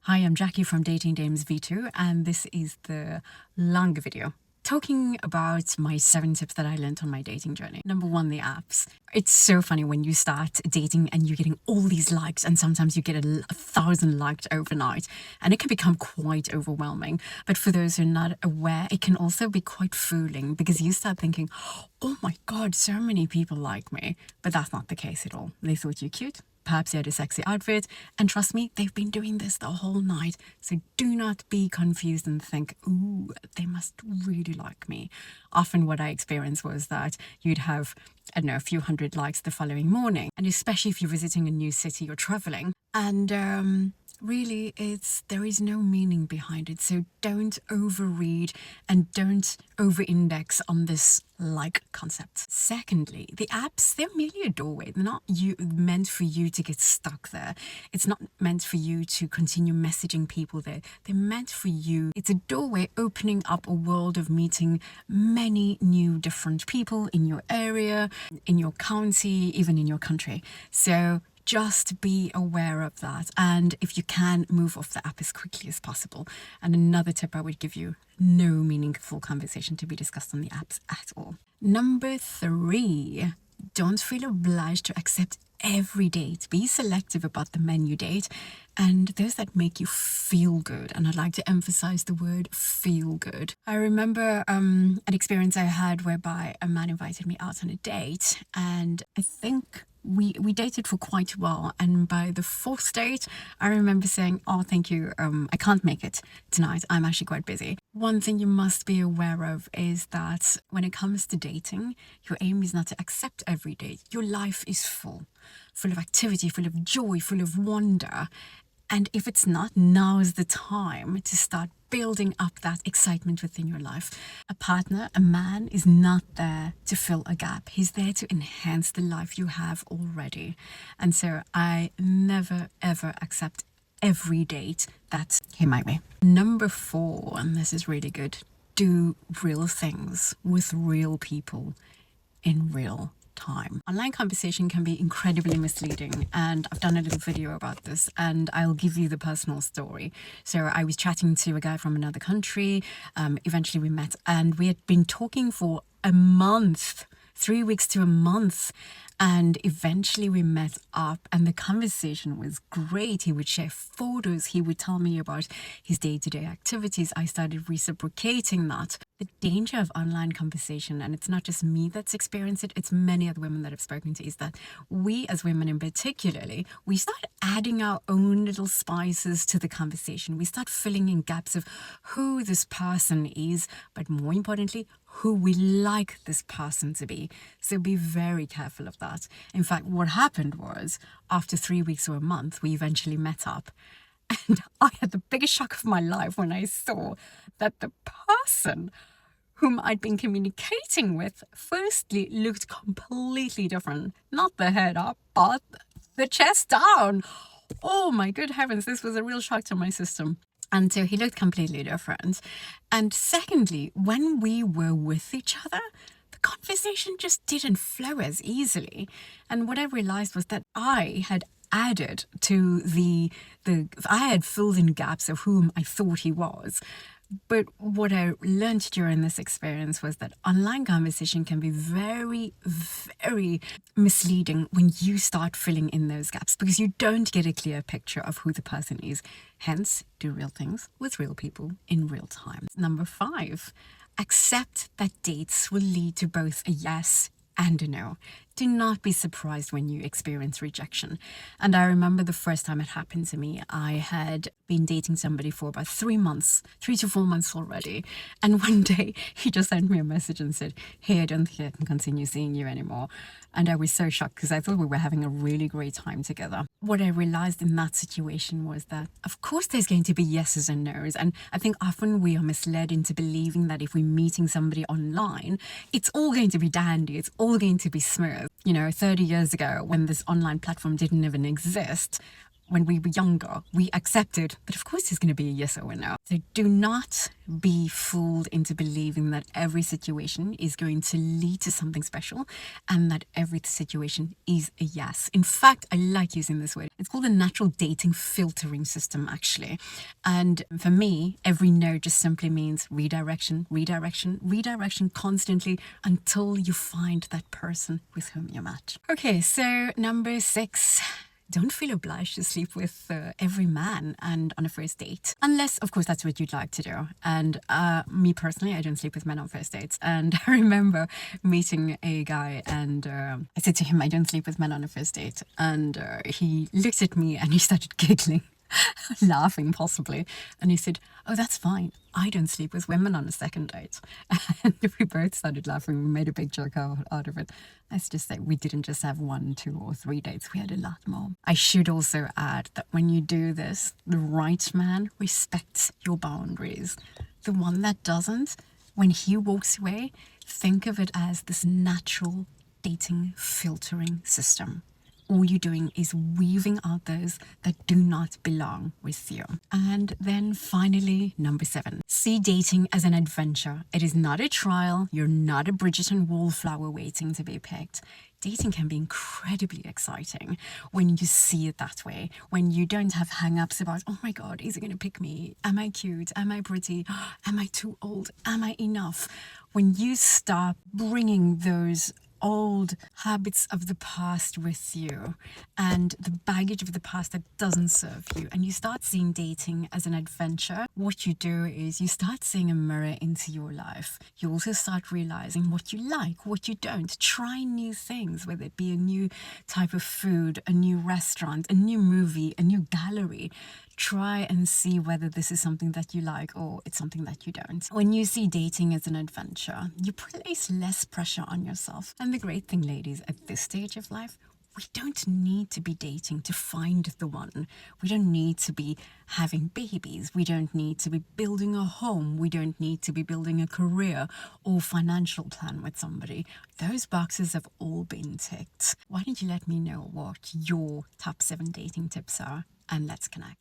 Hi, I'm Jackie from Dating Dames V2, and this is the longer video talking about my 7 tips that I learned on my dating journey. Number 1, the apps. It's so funny when you start dating and you're getting all these likes, and sometimes you get 1,000 likes overnight, and it can become quite overwhelming. But for those who are not aware, it can also be quite fooling because you start thinking, oh my God, so many people like me. But that's not the case at all. They thought you cute. Perhaps you had a sexy outfit, and trust me, they've been doing this the whole night. So do not be confused and think, ooh, they must really like me. Often what I experienced was that you'd have, I don't know, a few hundred likes the following morning, and especially if you're visiting a new city or traveling. And really, there is no meaning behind it. So don't overread and don't over-index on this like concept. Secondly, the apps, they're merely a doorway. They're not meant for you to get stuck there. It's not meant for you to continue messaging people there. They're meant for you. It's a doorway opening up a world of meeting many new different people in your area, in your county, even in your country. So just be aware of that, and if you can, move off the app as quickly as possible. And another tip I would give you, no meaningful conversation to be discussed on the apps at all. Number 3, don't feel obliged to accept every date. Be selective about the men you date and those that make you feel good. And I'd like to emphasize the word feel good. I remember an experience I had whereby a man invited me out on a date, and I think we dated for quite a while, and by the 4th date I remember saying, oh, thank you, I can't make it tonight, I'm actually quite busy. One thing you must be aware of is that when it comes to dating, your aim is not to accept every date. Your life is full of activity, full of joy, full of wonder. And if it's not, now is the time to start building up that excitement within your life. A partner, a man, is not there to fill a gap. He's there to enhance the life you have already. And so I never, ever accept every date that came my way. Number 4, and this is really good, do real things with real people in real time. Online conversation can be incredibly misleading, and I've done a little video about this, and I'll give you the personal story. So I was chatting to a guy from another country. Eventually we met, and we had been talking for a month, 3 weeks to a month, and eventually we met up, and the conversation was great. He would share photos, he would tell me about his day-to-day activities. I started reciprocating that. The danger of online conversation, and it's not just me that's experienced it, it's many other women that I've spoken to, is that we as women in particularly, we start adding our own little spices to the conversation. We start filling in gaps of who this person is, but more importantly, who we like this person to be. So be very careful of that. In fact, what happened was, after 3 weeks or a month, we eventually met up. And I had the biggest shock of my life when I saw that the person whom I'd been communicating with, firstly, looked completely different. Not the head up, but the chest down. Oh my good heavens, this was a real shock to my system. And so he looked completely different. And secondly, when we were with each other, the conversation just didn't flow as easily. And what I realized was that I had added to I had filled in gaps of whom I thought he was. But what I learned during this experience was that online conversation can be very, very misleading when you start filling in those gaps, because you don't get a clear picture of who the person is. Hence, do real things with real people in real time. Number 5, accept that dates will lead to both a yes and a no. Do not be surprised when you experience rejection. And I remember the first time it happened to me, I had been dating somebody for about 3 to 4 months already. And one day he just sent me a message and said, hey, I don't think I can continue seeing you anymore. And I was so shocked because I thought we were having a really great time together. What I realized in that situation was that, of course, there's going to be yeses and nos. And I think often we are misled into believing that if we're meeting somebody online, it's all going to be dandy, it's all going to be smooth. You know, 30 years ago, when this online platform didn't even exist, when we were younger, we accepted that of course it's going to be a yes or a no. So do not be fooled into believing that every situation is going to lead to something special and that every situation is a yes. In fact, I like using this word. It's called a natural dating filtering system, actually. And for me, every no just simply means redirection, redirection, redirection constantly until you find that person with whom you match. Okay, so number 6. Don't feel obliged to sleep with every man and on a first date. Unless, of course, that's what you'd like to do. And me personally, I don't sleep with men on first dates. And I remember meeting a guy and I said to him, I don't sleep with men on a first date. And he looked at me and he started giggling. Laughing possibly, and he said, oh, that's fine, I don't sleep with women on a second date. And we both started laughing. We made a big joke out of it. Let's just say we didn't just have 1, 2, or 3 dates, we had a lot more. I should also add that when you do this, the right man respects your boundaries. The one that doesn't, when he walks away, think of it as this natural dating filtering system. All you're doing is weaving out those that do not belong with you. And then finally, number 7, see dating as an adventure. It is not a trial. You're not a Bridgerton wallflower waiting to be picked. Dating can be incredibly exciting when you see it that way, when you don't have hang-ups about, oh my God, is he going to pick me? Am I cute? Am I pretty? Am I too old? Am I enough? When you start bringing those old habits of the past with you and the baggage of the past that doesn't serve you, and you start seeing dating as an adventure, what you do is you start seeing a mirror into your life. You also start realizing what you like, what you don't. Try new things, whether it be a new type of food, a new restaurant, a new movie, a new gallery. Try and see whether this is something that you like or it's something that you don't. When you see dating as an adventure, you place less pressure on yourself. And the great thing, ladies, at this stage of life, we don't need to be dating to find the one. We don't need to be having babies. We don't need to be building a home. We don't need to be building a career or financial plan with somebody. Those boxes have all been ticked. Why don't you let me know what your top 7 dating tips are, and let's connect.